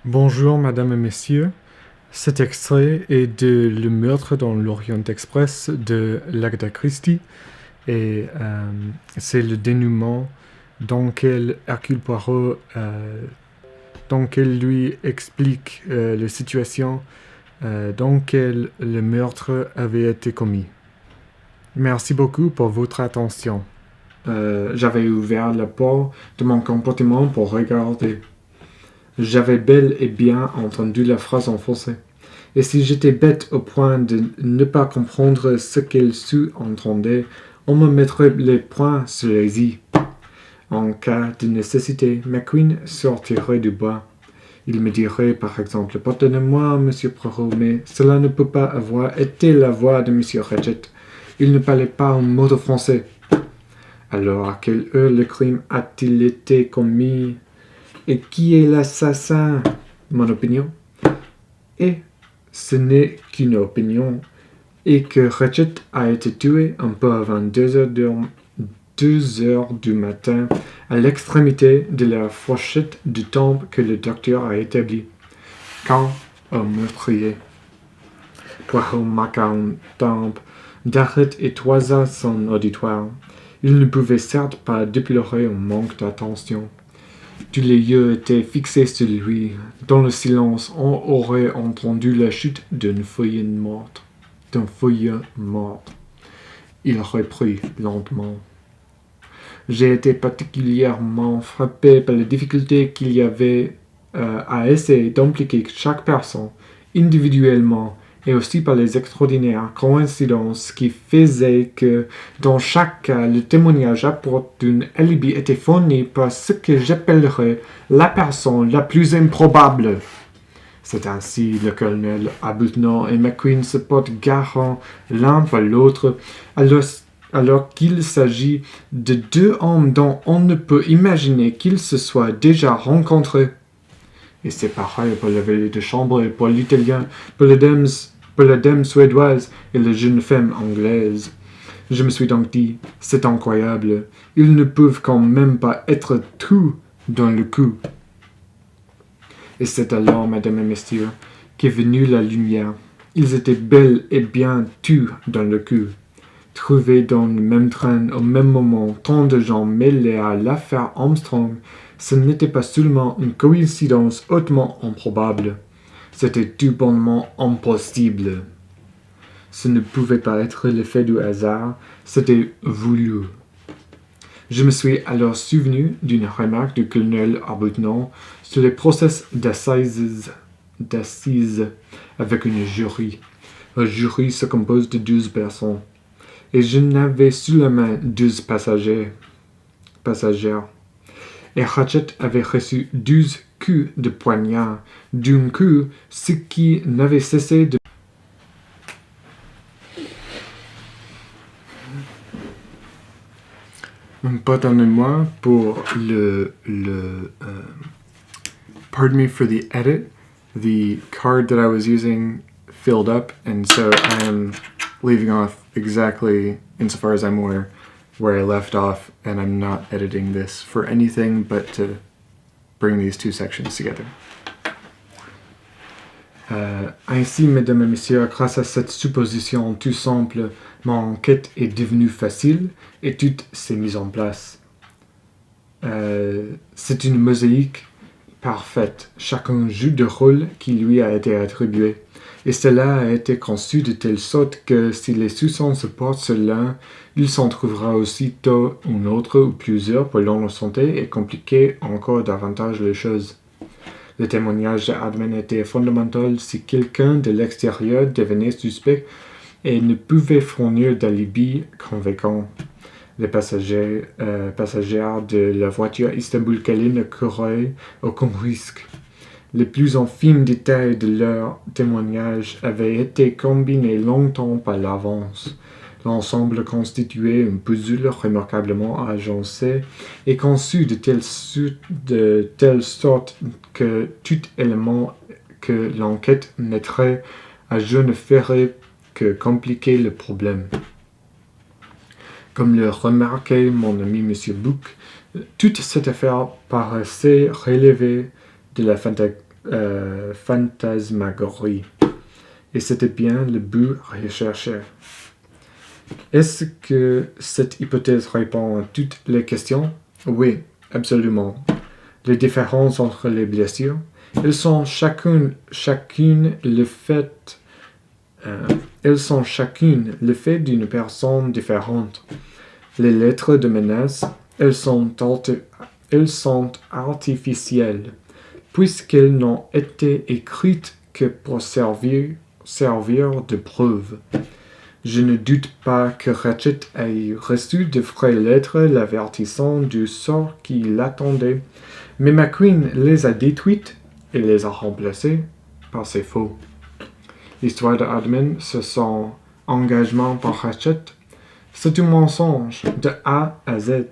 Bonjour, Madame et Messieurs. Cet extrait est de Le meurtre dans l'Orient Express de l'Agatha Christie et c'est le dénouement dans lequel Hercule Poirot dans lequel lui explique la situation dans laquelle le meurtre avait été commis. Merci beaucoup pour votre attention. J'avais ouvert la porte de mon compartiment pour regarder. J'avais bel et bien entendu la phrase en français. Et si j'étais bête au point de ne pas comprendre ce qu'elle sous-entendait, on me mettrait les poings sur les i. En cas de nécessité, McQueen sortirait du bois. Il me dirait, par exemple, « Pardonnez-moi, monsieur Poirot, mais cela ne peut pas avoir été la voix de monsieur Ratchet. Il ne parlait pas un mot de français. » Alors, à quelle heure le crime a-t-il été commis? Et qui est l'assassin? Mon opinion. Et ce n'est qu'une opinion. Et que Ratchet a été tué un peu avant 2 heures du matin, à l'extrémité de la fourchette de temps que le docteur a établi. Quand au meurtrier. Poirot marqua un temps d'arrêt et toisa son auditoire. Il ne pouvait certes pas déplorer un manque d'attention. Tous les yeux étaient fixés sur lui. Dans le silence, on aurait entendu la chute d'une feuille morte. Il reprit lentement. J'ai été particulièrement frappé par la difficulté qu'il y avait à essayer d'impliquer chaque personne individuellement et aussi par les extraordinaires coïncidences qui faisaient que, dans chaque cas, le témoignage apporte d'un alibi était fourni par ce que j'appellerais la personne la plus improbable. C'est ainsi le colonel Arbuthnot et McQueen se portent garant l'un par l'autre, alors qu'il s'agit de deux hommes dont on ne peut imaginer qu'ils se soient déjà rencontrés. Et c'est pareil pour le valet de chambre et pour l'italien, pour la dame suédoise et la jeune femme anglaise. Je me suis donc dit, c'est incroyable, ils ne peuvent quand même pas être tous dans le coup. Et c'est alors, madame et messieurs, qu'est venue la lumière. Ils étaient bel et bien tous dans le coup. Trouvés dans le même train au même moment, tant de gens mêlés à l'affaire Armstrong, ce n'était pas seulement une coïncidence hautement improbable, c'était tout bonnement impossible. Ce ne pouvait pas être l'effet du hasard, c'était voulu. Je me suis alors souvenu d'une remarque du colonel Arbuthnot sur les procès d'assises avec une jury. Un jury se compose de 12 personnes. Et je n'avais sous la main 12 passagères. Et Ratchet avait reçu 12 coups de poignard d'un coup, ce qui n'avait cessé de... Pardonnez-moi pour pardon me for the edit. The card that I was using filled up, and so I am leaving off exactly, insofar as I'm aware, where I left off, and I'm not editing this for anything but to bring these two sections together. Ainsi, mesdames et messieurs, grâce à cette supposition tout simple, mon enquête est devenue facile et tout s'est mis en place. C'est une mosaïque parfaite. Chacun joue le rôle qui lui a été attribué. Et cela a été conçu de telle sorte que si les soupçons se portent sur l'un, il s'en trouvera aussitôt un autre ou plusieurs pour l'innocenter et compliquer encore davantage les choses. Le témoignage d'Admin était fondamental si quelqu'un de l'extérieur devenait suspect et ne pouvait fournir d'alibi convaincant. Les passagères de la voiture Istanbul-Calais ne couraient aucun risque. Les plus infimes détails de leur témoignage avaient été combinés longtemps par l'avance. L'ensemble constituait un puzzle remarquablement agencé et conçu de telle sorte que tout élément que l'enquête mettrait à jeu ne ferait que compliquer le problème. Comme le remarquait mon ami M. Book, toute cette affaire paraissait relever de la fantasmagorie. Et c'était bien le but recherché. Est-ce que cette hypothèse répond à toutes les questions? Oui, absolument. Les différences entre les blessures, elles sont chacune le fait d'une personne différente. Les lettres de menace, elles sont artificielles, puisqu'elles n'ont été écrites que pour servir de preuve. Je ne doute pas que Ratchet ait reçu de vraies lettres l'avertissant du sort qui l'attendait, mais McQueen les a détruites et les a remplacées par ses faux. L'histoire de Admin, c'est son engagement par Ratchet. C'est un mensonge de A à Z.